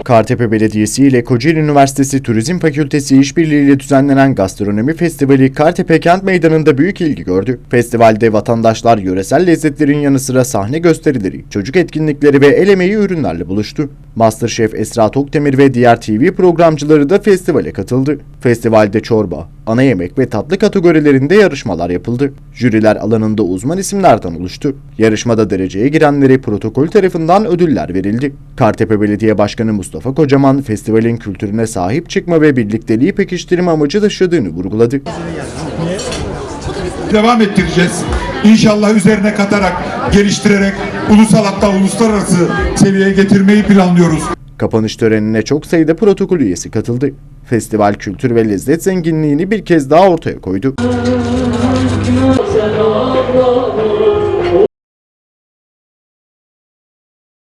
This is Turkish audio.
Kartepe Belediyesi ile Kocaeli Üniversitesi Turizm Fakültesi işbirliğiyle düzenlenen Gastronomi Festivali Kartepe Kent Meydanı'nda büyük ilgi gördü. Festivalde vatandaşlar yöresel lezzetlerin yanı sıra sahne gösterileri, çocuk etkinlikleri ve el emeği ürünlerle buluştu. MasterChef Esra Tokdemir ve diğer TV programcıları da festivale katıldı. Festivalde çorba, ana yemek ve tatlı kategorilerinde yarışmalar yapıldı. Jüriler alanında uzman isimlerden oluştu. Yarışmada dereceye girenlere protokol tarafından ödüller verildi. Kartepe Belediye Başkanı Mustafa Kocaman, festivalin kültürüne sahip çıkma ve birlikteliği pekiştirme amacı taşıdığını vurguladı. Devam ettireceğiz. İnşallah üzerine katarak, geliştirerek ulusal hatta uluslararası seviyeye getirmeyi planlıyoruz. Kapanış törenine çok sayıda protokol üyesi katıldı. Festival kültür ve lezzet zenginliğini bir kez daha ortaya koydu.